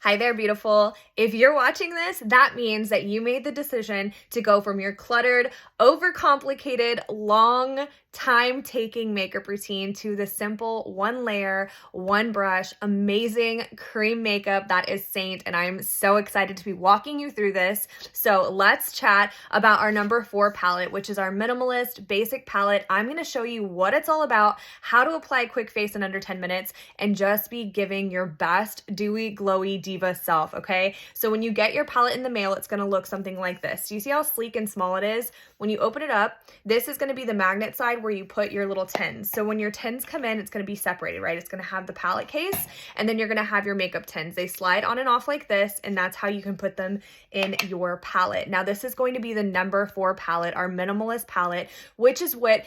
Hi there, beautiful. If you're watching this, that means that you made the decision to go from your cluttered, overcomplicated, long, time-taking makeup routine to the simple one layer, one brush, amazing cream makeup that is SEINT, and I'm so excited to be walking you through this. So let's chat about our number 4 palette, which is our minimalist basic palette. I'm going to show you what it's all about, how to apply quick face in under 10 minutes, and just be giving your best dewy, glowy diva self, okay? So when you get your palette in the mail, it's going to look something like this. Do you see how sleek and small it is? When you open it up, this is going to be the magnet side where you put your little tins. So when your tins come in, it's going to be separated, right? It's going to have the palette case, and then you're going to have your makeup tins. They slide on and off like this, and that's how you can put them in your palette. Now, this is going to be the number 4 palette, our minimalist palette, which is what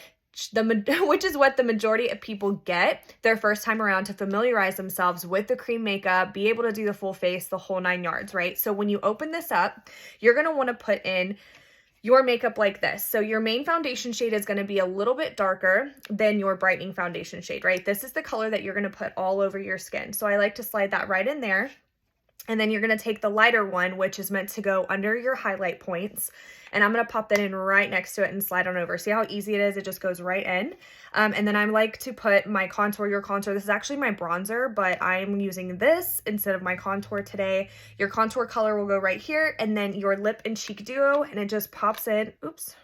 the majority of people get their first time around to familiarize themselves with the cream makeup, be able to do the full face, the whole 9 yards, right? So when you open this up, you're going to want to put in your makeup like this. So your main foundation shade is going to be a little bit darker than your brightening foundation shade, right? This is the color that you're going to put all over your skin. So I like to slide that right in there. And then you're going to take the lighter one, which is meant to go under your highlight points. And I'm going to pop that in right next to it and slide on over. See how easy it is? It just goes right in. And then I like to put my contour, your contour. This is actually my bronzer, but I'm using this instead of my contour today. Your contour color will go right here. And then your lip and cheek duo. And it just pops in. Oops.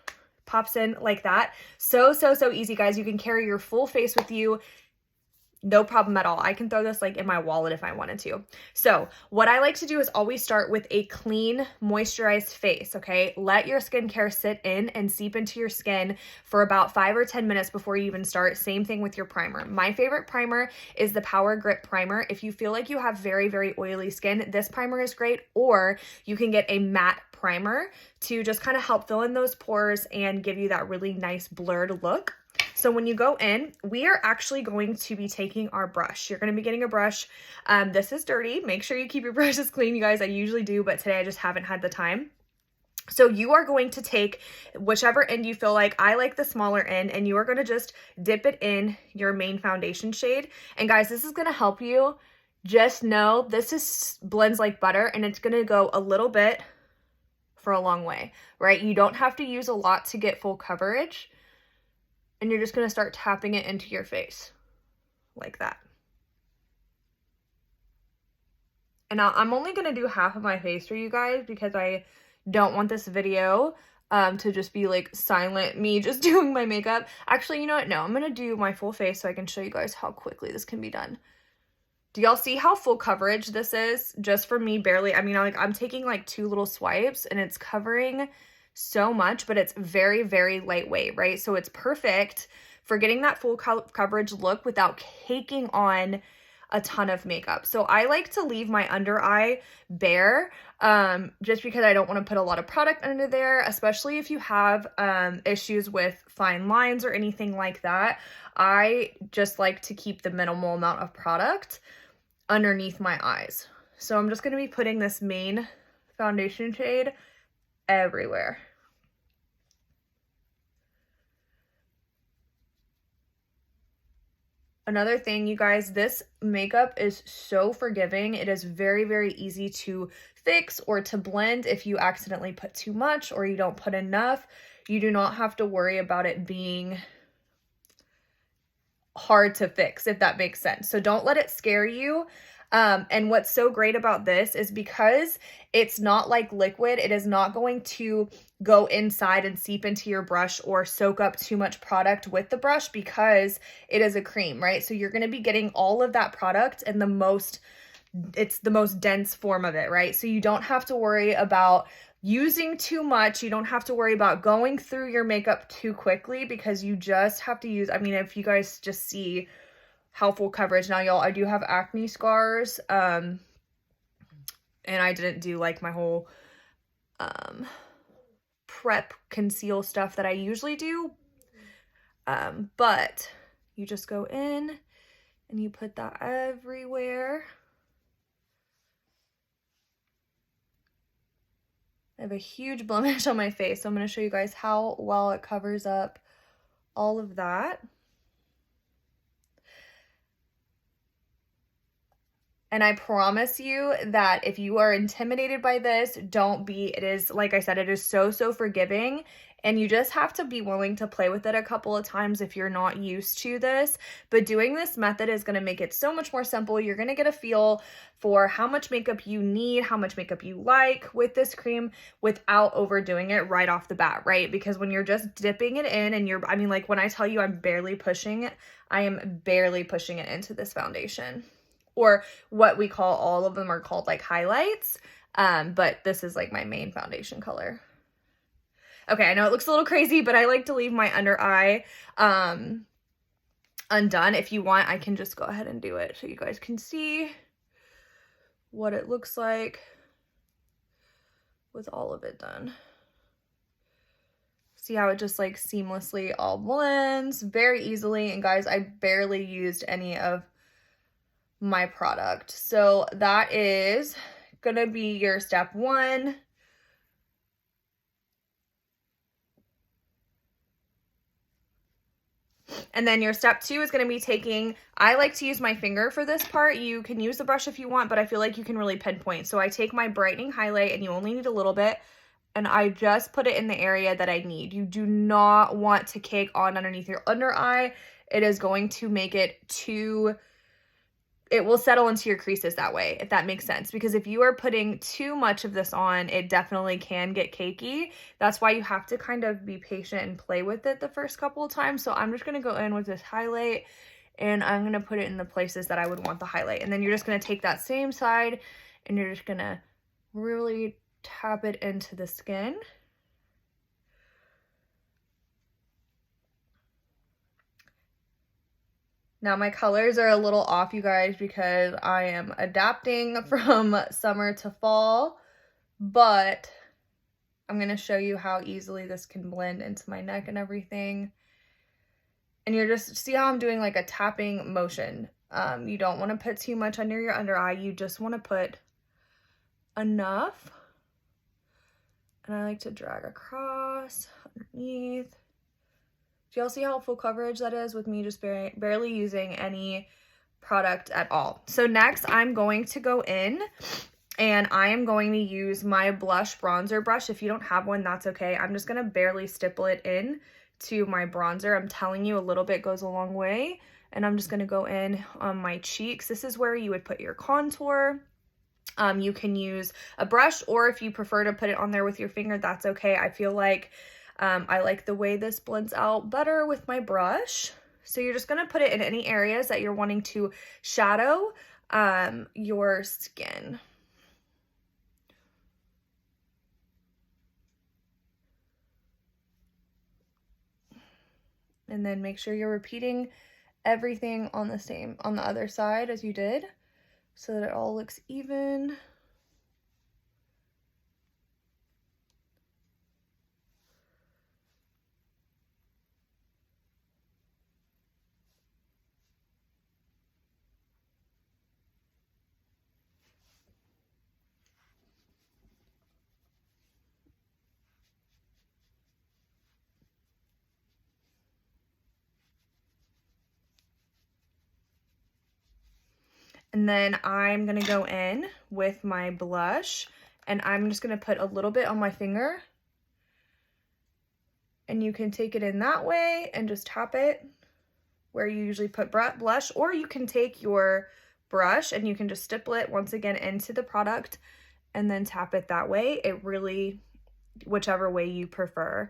Pops in like that. So easy, guys. You can carry your full face with you. No problem at all. I can throw this like in my wallet if I wanted to. So what I like to do is always start with a clean, moisturized face, okay? Let your skincare sit in and seep into your skin for about 5 or 10 minutes before you even start. Same thing with your primer. My favorite primer is the Power Grip Primer. If you feel like you have very oily skin, this primer is great, or you can get a matte primer to just kind of help fill in those pores and give you that really nice blurred look. So when you go in, we are actually going to be taking our brush. You're going to be getting a brush. This is dirty. Make sure you keep your brushes clean, you guys. I usually do, but today I just haven't had the time. So you are going to take whichever end you feel like. I like the smaller end, and you are going to just dip it in your main foundation shade. And guys, this is going to help you. Just know this is blends like butter, and it's going to go a little bit for a long way, right? You don't have to use a lot to get full coverage. And you're just going to start tapping it into your face like that. And now I'm only going to do half of my face for you guys because I don't want this video to just be like silent me just doing my makeup. Actually, you know what? No, I'm going to do my full face so I can show you guys how quickly this can be done. Do y'all see how full coverage this is? Just for me, barely. I mean, I'm taking like 2 little swipes and it's covering so much, but it's very lightweight, right? So it's perfect for getting that full coverage look without caking on a ton of makeup. So I like to leave my under eye bare just because I don't want to put a lot of product under there, especially if you have issues with fine lines or anything like that. I just like to keep the minimal amount of product underneath my eyes. So I'm just going to be putting this main foundation shade everywhere. Another thing, you guys, this makeup is so forgiving. It is very easy to fix or to blend if you accidentally put too much or you don't put enough. You do not have to worry about it being hard to fix, if that makes sense. So don't let it scare you. And what's so great about this is because it's not like liquid, it is not going to go inside and seep into your brush or soak up too much product with the brush because it is a cream, right? So you're going to be getting all of that product in it's the most dense form of it, right? So you don't have to worry about using too much. You don't have to worry about going through your makeup too quickly because you just have to use, I mean, if you guys just see how full coverage. Now, y'all, I do have acne scars, and I didn't do like my whole prep conceal stuff that I usually do, but you just go in and you put that everywhere. I have a huge blemish on my face, so I'm going to show you guys how well it covers up all of that. And I promise you that if you are intimidated by this, don't be. It is, like I said, it is so, so forgiving. And you just have to be willing to play with it a couple of times if you're not used to this. But doing this method is going to make it so much more simple. You're going to get a feel for how much makeup you need, how much makeup you like with this cream without overdoing it right off the bat, right? Because when you're just dipping it in and I mean, like when I tell you I'm barely pushing it, I am barely pushing it into this foundation. Or what we call, all of them are called like highlights. But this is like my main foundation color. Okay, I know it looks a little crazy, but I like to leave my under eye undone. If you want, I can just go ahead and do it so you guys can see what it looks like with all of it done. See how it just like seamlessly all blends very easily. And guys, I barely used any of my product. So that is gonna be your step 1. And then your step 2 is going to be taking, I like to use my finger for this part. You can use the brush if you want, but I feel like you can really pinpoint. So I take my brightening highlight, and you only need a little bit, and I just put it in the area that I need. You do not want to cake on underneath your under eye. It is going to make it it will settle into your creases that way, if that makes sense. Because if you are putting too much of this on, it definitely can get cakey. That's why you have to kind of be patient and play with it the first couple of times. So I'm just going to go in with this highlight, and I'm going to put it in the places that I would want the highlight. And then you're just going to take that same side, and you're just going to really tap it into the skin. Now my colors are a little off, you guys, because I am adapting from summer to fall, but I'm going to show you how easily this can blend into my neck and everything. And you're just, see how I'm doing like a tapping motion. You don't want to put too much under your under eye. You just want to put enough. And I like to drag across underneath. Do y'all see how full coverage that is with me just barely using any product at all? So next I'm going to go in, and I am going to use my blush bronzer brush. If you don't have one, that's okay. I'm just going to barely stipple it in to my bronzer. I'm telling you, a little bit goes a long way. And I'm just going to go in on my cheeks. This is where you would put your contour. You can use a brush, or if you prefer to put it on there with your finger, that's okay. I feel like I like the way this blends out better with my brush. So you're just going to put it in any areas that you're wanting to shadow your skin. And then make sure you're repeating everything on the other side as you did, so that it all looks even. And then I'm going to go in with my blush, and I'm just going to put a little bit on my finger. And you can take it in that way and just tap it where you usually put blush, or you can take your brush and you can just stipple it once again into the product and then tap it that way. It really, whichever way you prefer.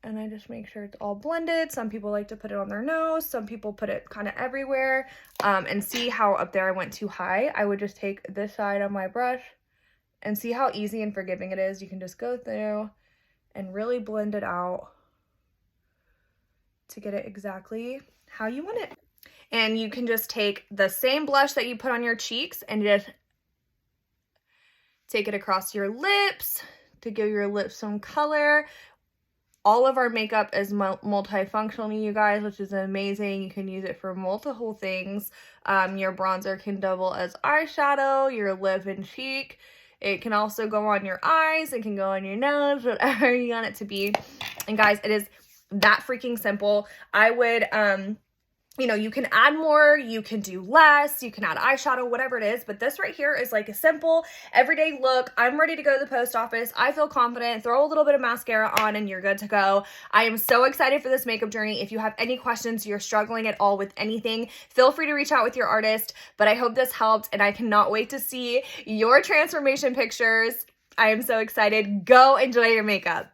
And I just make sure it's all blended. Some people like to put it on their nose. Some people put it kind of everywhere. And see how up there I went too high? I would just take this side of my brush, and see how easy and forgiving it is. You can just go through and really blend it out to get it exactly how you want it. And you can just take the same blush that you put on your cheeks and just take it across your lips to give your lips some color. All of our makeup is multifunctional, you guys, which is amazing. You can use it for multiple things. Your bronzer can double as eyeshadow, your lip and cheek. It can also go on your eyes. It can go on your nose, whatever you want it to be. And guys, it is that freaking simple. I would You know, you can add more, you can do less, you can add eyeshadow, whatever it is, but this right here is like a simple everyday look. I'm ready to go to the post office. I feel confident. Throw a little bit of mascara on and you're good to go. I am so excited for this makeup journey. If you have any questions, you're struggling at all with anything, feel free to reach out with your artist, but I hope this helped and I cannot wait to see your transformation pictures. I am so excited. Go enjoy your makeup.